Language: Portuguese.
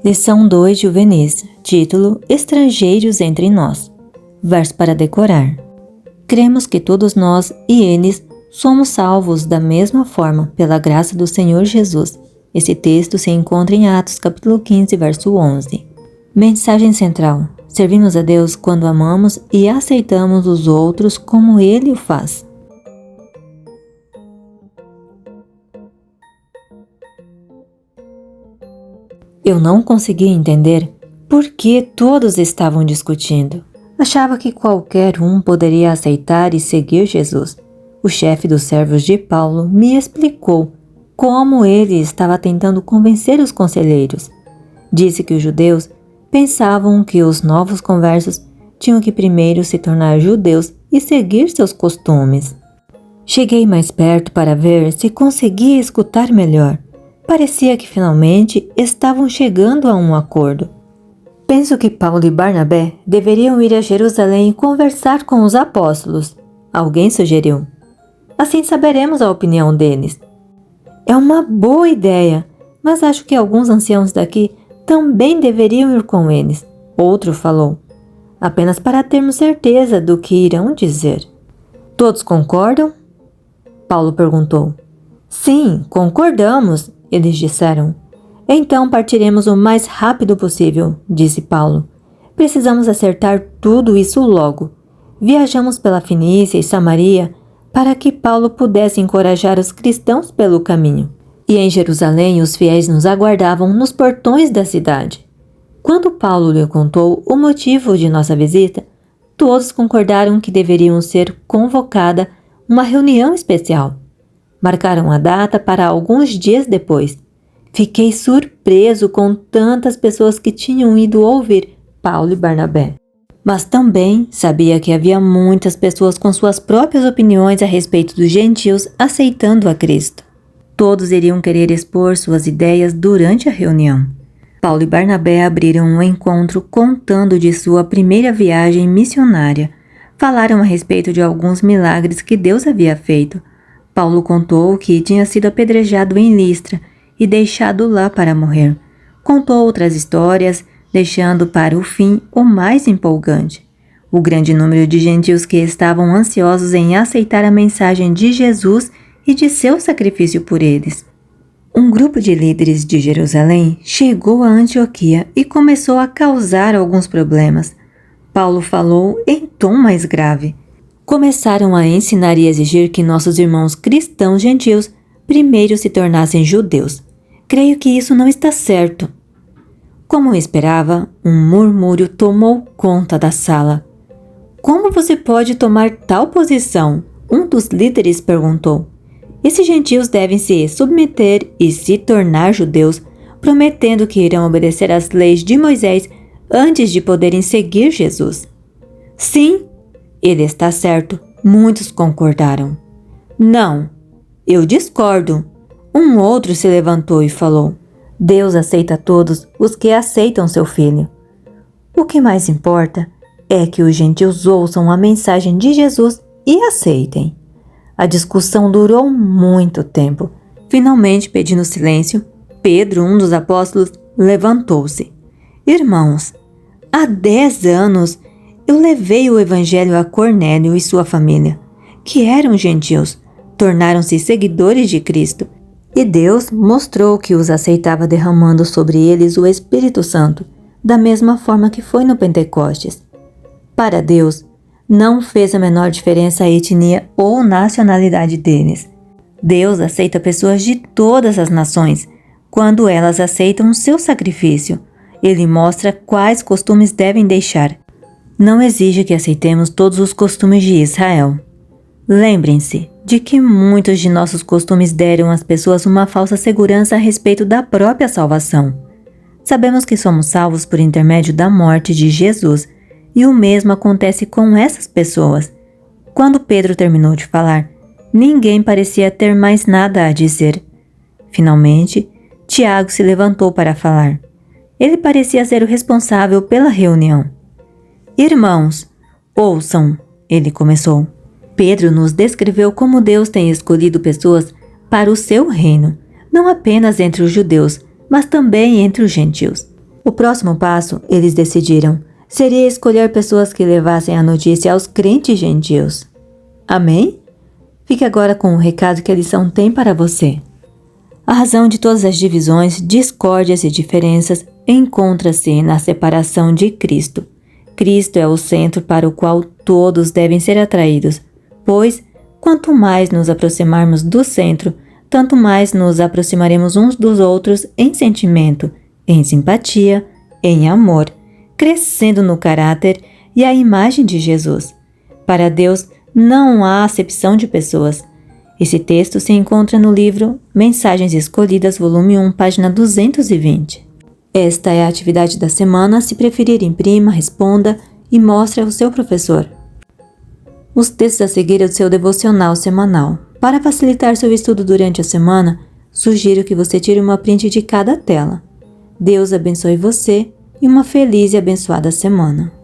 Lição 2 Juvenis, título Estrangeiros entre nós. Verso para decorar. Cremos que todos nós e eles somos salvos da mesma forma pela graça do Senhor Jesus. Esse texto se encontra em Atos capítulo 15, verso 11. Mensagem central. Servimos a Deus quando amamos e aceitamos os outros como Ele o faz. Eu não conseguia entender por que todos estavam discutindo. Achava que qualquer um poderia aceitar e seguir Jesus. O chefe dos servos de Paulo me explicou como ele estava tentando convencer os conselheiros. Disse que os judeus pensavam que os novos conversos tinham que primeiro se tornar judeus e seguir seus costumes. Cheguei mais perto para ver se conseguia escutar melhor. Parecia que finalmente estavam chegando a um acordo. Penso que Paulo e Barnabé deveriam ir a Jerusalém e conversar com os apóstolos, alguém sugeriu. Assim saberemos a opinião deles. É uma boa ideia, mas acho que alguns anciãos daqui também deveriam ir com eles, outro falou, apenas para termos certeza do que irão dizer. Todos concordam? Paulo perguntou. Sim, concordamos, eles disseram. Então partiremos o mais rápido possível, disse Paulo. Precisamos acertar tudo isso logo. Viajamos pela Fenícia e Samaria para que Paulo pudesse encorajar os cristãos pelo caminho. E em Jerusalém os fiéis nos aguardavam nos portões da cidade. Quando Paulo lhe contou o motivo de nossa visita, todos concordaram que deveriam ser convocada uma reunião especial. Marcaram a data para alguns dias depois. Fiquei surpreso com tantas pessoas que tinham ido ouvir Paulo e Barnabé. Mas também sabia que havia muitas pessoas com suas próprias opiniões a respeito dos gentios aceitando a Cristo. Todos iriam querer expor suas ideias durante a reunião. Paulo e Barnabé abriram um encontro contando de sua primeira viagem missionária. Falaram a respeito de alguns milagres que Deus havia feito. Paulo contou que tinha sido apedrejado em Listra e deixado lá para morrer. Contou outras histórias, deixando para o fim o mais empolgante: o grande número de gentios que estavam ansiosos em aceitar a mensagem de Jesus e de seu sacrifício por eles. Um grupo de líderes de Jerusalém chegou a Antioquia e começou a causar alguns problemas. Paulo falou em tom mais grave. Começaram a ensinar e exigir que nossos irmãos cristãos gentios primeiro se tornassem judeus. Creio que isso não está certo. Como esperava, um murmúrio tomou conta da sala. Como você pode tomar tal posição? Um dos líderes perguntou. Esses gentios devem se submeter e se tornar judeus, prometendo que irão obedecer às leis de Moisés antes de poderem seguir Jesus. Sim, ele está certo, muitos concordaram. Não, eu discordo. Um outro se levantou e falou: Deus aceita todos os que aceitam seu filho. O que mais importa é que os gentios ouçam a mensagem de Jesus e aceitem. A discussão durou muito tempo. Finalmente, pedindo silêncio, Pedro, um dos apóstolos, levantou-se. Irmãos, há 10 anos eu levei o evangelho a Cornélio e sua família, que eram gentios, tornaram-se seguidores de Cristo, e Deus mostrou que os aceitava derramando sobre eles o Espírito Santo, da mesma forma que foi no Pentecostes. Para Deus, não fez a menor diferença a etnia ou nacionalidade deles. Deus aceita pessoas de todas as nações, quando elas aceitam o seu sacrifício. Ele mostra quais costumes devem deixar. Não exige que aceitemos todos os costumes de Israel. Lembrem-se de que muitos de nossos costumes deram às pessoas uma falsa segurança a respeito da própria salvação. Sabemos que somos salvos por intermédio da morte de Jesus, e o mesmo acontece com essas pessoas. Quando Pedro terminou de falar, ninguém parecia ter mais nada a dizer. Finalmente, Tiago se levantou para falar. Ele parecia ser o responsável pela reunião. Irmãos, ouçam, ele começou. Pedro nos descreveu como Deus tem escolhido pessoas para o seu reino, não apenas entre os judeus, mas também entre os gentios. O próximo passo, eles decidiram, seria escolher pessoas que levassem a notícia aos crentes gentios. Amém? Fique agora com o recado que a lição tem para você. A razão de todas as divisões, discórdias e diferenças encontra-se na separação de Cristo. Cristo é o centro para o qual todos devem ser atraídos, pois, quanto mais nos aproximarmos do centro, tanto mais nos aproximaremos uns dos outros em sentimento, em simpatia, em amor, crescendo no caráter e a imagem de Jesus. Para Deus, não há acepção de pessoas. Esse texto se encontra no livro Mensagens Escolhidas, volume 1, página 220. Esta é a atividade da semana. Se preferir, imprima, responda e mostre ao seu professor. Os textos a seguir é do seu devocional semanal. Para facilitar seu estudo durante a semana, sugiro que você tire uma print de cada tela. Deus abençoe você e uma feliz e abençoada semana.